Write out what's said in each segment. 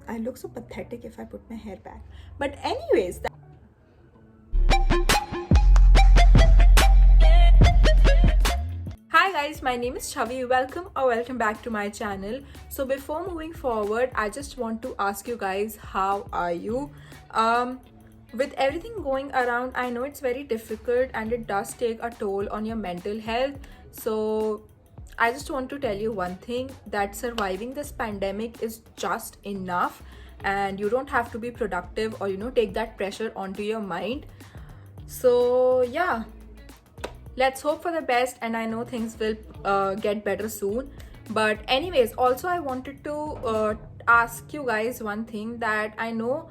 I look so pathetic if I put my hair back. But anyways, hi guys, my name is Chavi. Welcome back to my channel. So before moving forward, I just want to ask you guys, how are you? With everything going around, I know it's very difficult and it does take a toll on your mental health. So I just want to tell you one thing, that surviving this pandemic is just enough, and you don't have to be productive or take that pressure onto your mind. So yeah, let's hope for the best, and I know things will get better soon. But anyways, also I wanted to ask you guys one thing, that I know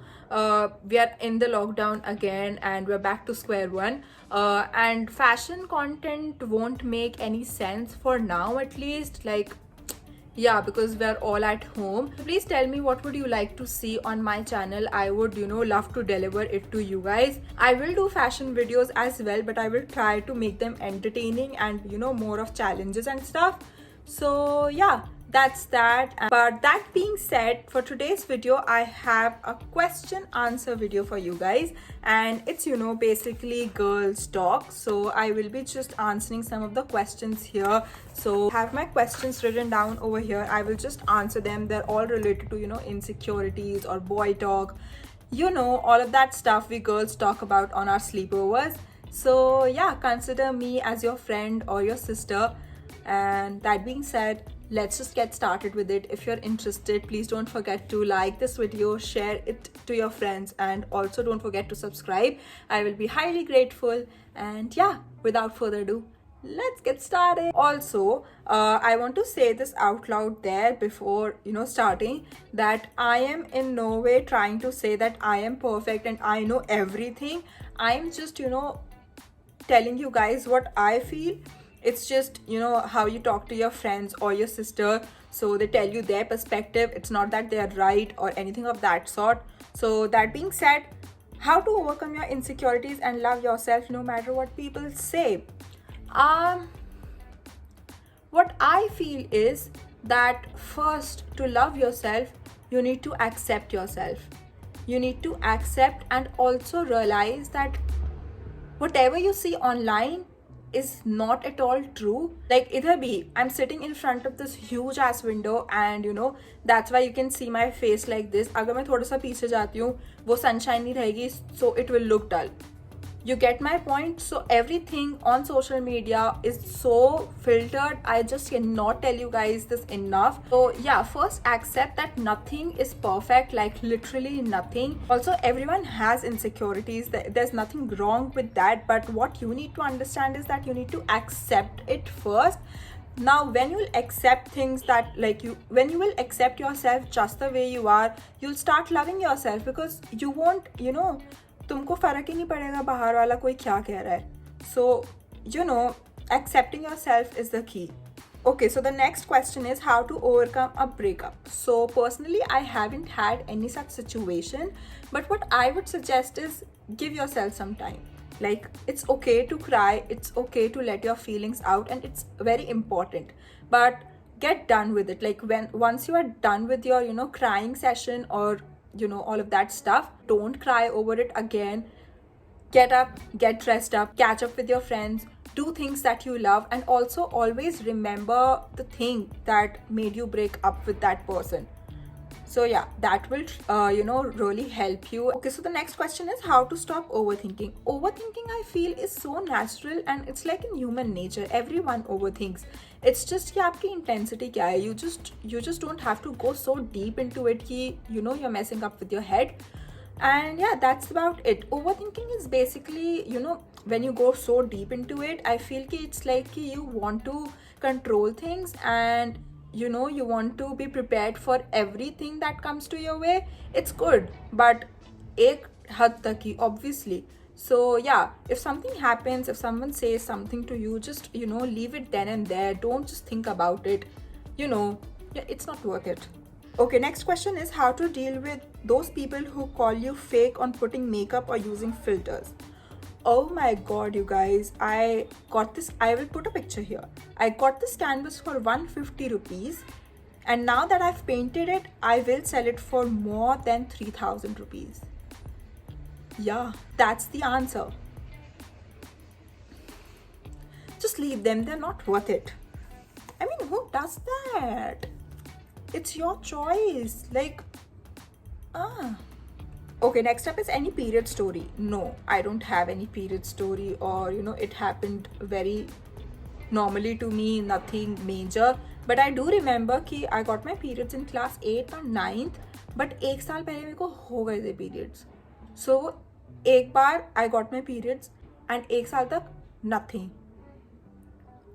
we are in the lockdown again and we're back to square one, and fashion content won't make any sense for now, at least, like, yeah, because we're all at home. Please tell me, what would you like to see on my channel? I would love to deliver it to you guys. I will do fashion videos as well, but I will try to make them entertaining and more of challenges and stuff. So yeah, that's that. But that being said, for today's video I have a question answer video for you guys, and it's basically girls talk. So I will be just answering some of the questions here. So I have my questions written down over here. I will just answer them. They're all related to insecurities or boy talk, all of that stuff we girls talk about on our sleepovers. So yeah, consider me as your friend or your sister. And that being said, let's just get started with it. If you're interested, please don't forget to like this video, share it to your friends, and also don't forget to subscribe. I will be highly grateful. And yeah, without further ado, let's get started. Also, I want to say this out loud there before starting, that I am in no way trying to say that I am perfect and I know everything. I'm just telling you guys what I feel. It's just how you talk to your friends or your sister, so they tell you their perspective. It's not that they are right or anything of that sort. So that being said, how to overcome your insecurities and love yourself no matter what people say. um what I feel is that first, to love yourself, you need to accept yourself. You need to accept and also realize that whatever you see online is not at all true. Like, either be, I'm sitting in front of this huge ass window and that's why you can see my face like this. अगर मैं थोड़ा सा पीछे जाती हूँ, वो sunshine नहीं रहेगी, so it will look dull. You get my point? So everything on social media is so filtered. I just cannot tell you guys this enough. So yeah, first accept that nothing is perfect, like literally nothing. Also, everyone has insecurities. There's nothing wrong with that, but what you need to understand is that you need to accept it first. Now when you'll accept things, that when you will accept yourself just the way you are, you'll start loving yourself, because you won't तुमको फर्क ही नहीं पड़ेगा बाहर वाला कोई क्या कह रहा है. So accepting yourself is the key. Okay, so the next question is how to overcome a breakup. So personally, I haven't had any such situation, but what I would suggest is give yourself some time. Like, it's okay to cry, it's okay to let your feelings out, and it's very important. But get done with it. Like, once you are done with your crying session or all of that stuff, don't cry over it again. Get up, get dressed up, catch up with your friends, do things that you love, and also always remember the thing that made you break up with that person. So yeah, that will really help you. Okay, so the next question is how to stop overthinking. Overthinking, I feel, is so natural, and it's like in human nature. Everyone overthinks. It's just कि आपकी intensity क्या है. You just don't have to go so deep into it कि you're messing up with your head. And yeah, that's about it. Overthinking is basically when you go so deep into it, I feel कि it's like कि you want to control things, and you want to be prepared for everything that comes to your way. It's good, but ek had tak hi, obviously. So yeah, if something happens, if someone says something to you, just leave it then and there. Don't just think about it. Yeah, it's not worth it. Okay, next question is how to deal with those people who call you fake on putting makeup or using filters. Oh my god, you guys, I got this. I will put a picture here. I got this canvas for 150 rupees, And now that I've painted it, I will sell it for more than 3,000 rupees. Yeah, that's the answer. Just leave them, they're not worth it. I mean, who does that? It's your choice. Like, ah. Okay, next up is any period story. No, I don't have any period story, or it happened very normally to me, nothing major. But I do remember कि I got my periods in class 8th or 9th, but एक साल पहले मेरे को हो गए थे periods. So एक बार I got my periods and एक साल तक nothing.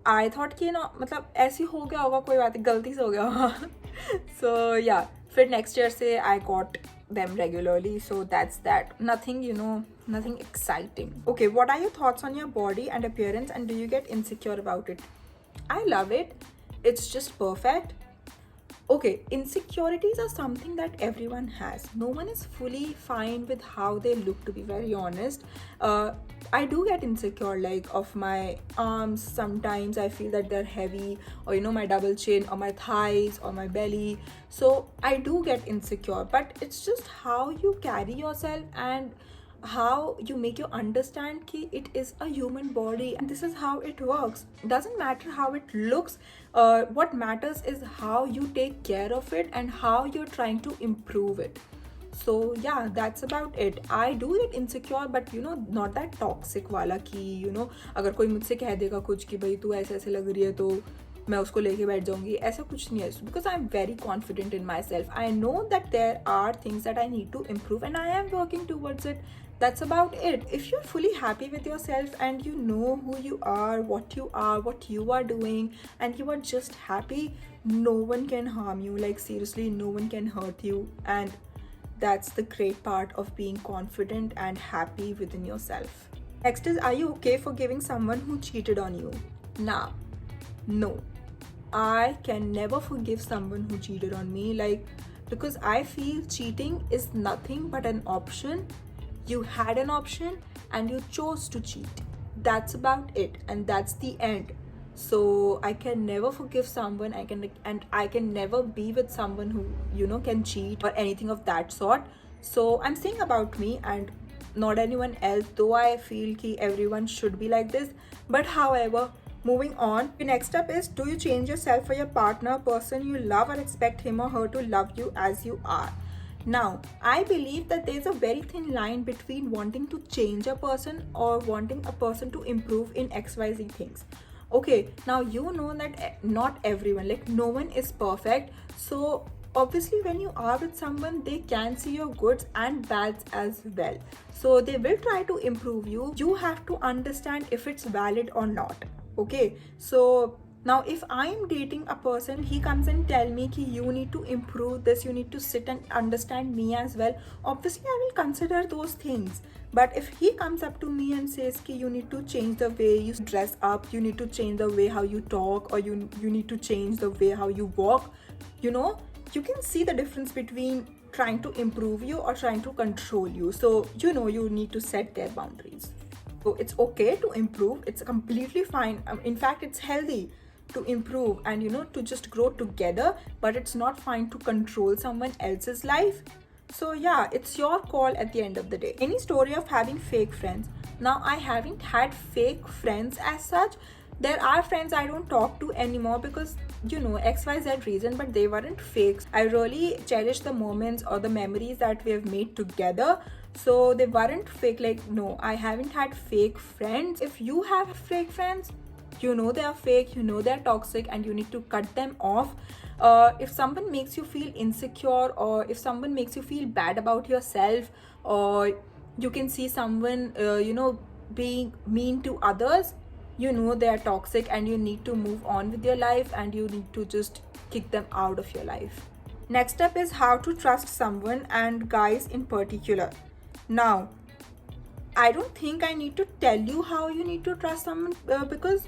I thought कि ना मतलब ऐसे हो गया होगा, कोई बात नहीं, गलती से हो गया होगा. So yeah, फिर next year से I got them regularly, so that's that. Nothing, nothing exciting. Okay, what are your thoughts on your body and appearance, and do you get insecure about it? I love it. It's just perfect. Okay, insecurities are something that everyone has. No one is fully fine with how they look, to be very honest. I do get insecure, like of my arms. Sometimes I feel that they're heavy, or my double chin, or my thighs, or my belly. So I do get insecure, but it's just how you carry yourself and how you make you understand कि it is a human body and this is how it works. Doesn't matter how it looks. What matters is how you take care of it and how you're trying to improve it. So yeah, that's about it. I do get insecure, but not that toxic वाला कि अगर कोई मुझसे कह देगा कुछ कि भाई तू ऐसे ऐसे लग रही है तो मैं उसको लेके बैठ जाऊंगी, ऐसा कुछ नहीं है. Because I'm very confident in myself. I know that there are things that I need to improve and I am working towards it. That's about it. If you're fully happy with yourself and you know who you are, what you are doing, and you are just happy, no one can harm you. Like seriously, no one can hurt you. And that's the great part of being confident and happy within yourself. Next is, are you okay forgiving someone who cheated on you? Nah, no. I can never forgive someone who cheated on me, because I feel cheating is nothing but an option. You had an option and you chose to cheat. That's about it, and that's the end. So I can never forgive someone. I can never be with someone who can cheat or anything of that sort. So I'm saying about me and not anyone else, though I feel that everyone should be like this. But however, moving on, the next up is, do you change yourself for your partner, person you love, or expect him or her to love you as you are? Now, I believe that there's a very thin line between wanting to change a person or wanting a person to improve in XYZ things. Okay, now you know that not everyone, no one is perfect. So obviously when you are with someone, they can see your goods and bads as well. So they will try to improve you. You have to understand if it's valid or not. Okay, so now if I am dating a person, he comes and tell me ki you need to improve this, you need to sit and understand me as well, obviously I will consider those things. But if he comes up to me and says ki you need to change the way you dress up, you need to change the way how you talk, or you need to change the way how you walk, you can see the difference between trying to improve you or trying to control you. So you need to set their boundaries. So it's okay to improve. It's completely fine. In fact, it's healthy to improve and to just grow together, but it's not fine to control someone else's life. So yeah, it's your call at the end of the day. Any story of having fake friends? Now, I haven't had fake friends as such. There are friends I don't talk to anymore because XYZ reason, but they weren't fake. I really cherish the moments or the memories that we have made together. So they weren't fake. No, I haven't had fake friends. If you have fake friends, they are fake, they are toxic, and you need to cut them off. If someone makes you feel insecure, or if someone makes you feel bad about yourself, or you can see someone being mean to others, they are toxic, and you need to move on with your life, and you need to just kick them out of your life. Next up is how to trust someone, and guys in particular. Now, I don't think I need to tell you how you need to trust someone, because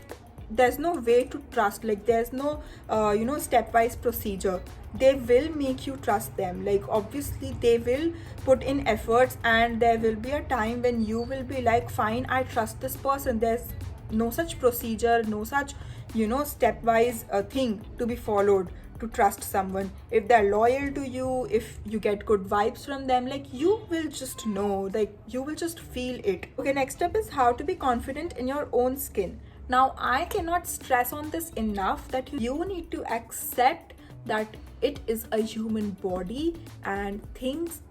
there's no way to trust. There's no stepwise procedure. They will make you trust them. Obviously they will put in efforts, and there will be a time when you will be like, fine, I trust this person. There's no such procedure, no such stepwise thing to be followed to trust someone. If they're loyal to you, if you get good vibes from them, like you will just know, like you will just feel it. Okay, next up is how to be confident in your own skin. Now, I cannot stress on this enough that you need to accept that it is a human body and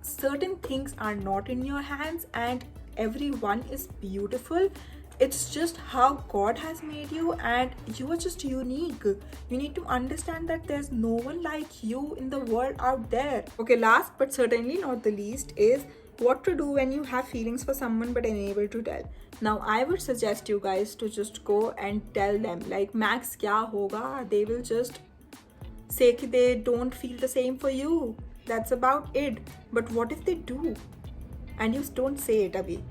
certain things are not in your hands, and everyone is beautiful. It's just how God has made you, and you are just unique. You need to understand that there's no one like you in the world out there. Okay, last but certainly not the least is what to do when you have feelings for someone but unable to tell. Now, I would suggest you guys to just go and tell them. Like, max kya hoga? They will just say that they don't feel the same for you. That's about it. But what if they do? And you don't say it, abhi,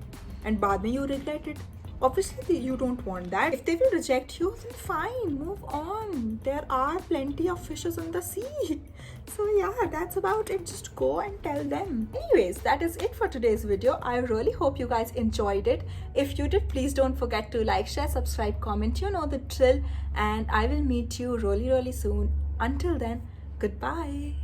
and baad mein you regret it. Obviously, you don't want that. If they will reject you, then fine, move on. There are plenty of fishes in the sea. So yeah, that's about it. Just go and tell them. Anyways, that is it for today's video. I really hope you guys enjoyed it. If you did, please don't forget to like, share, subscribe, comment. You know the drill. And I will meet you really, really soon. Until then, goodbye.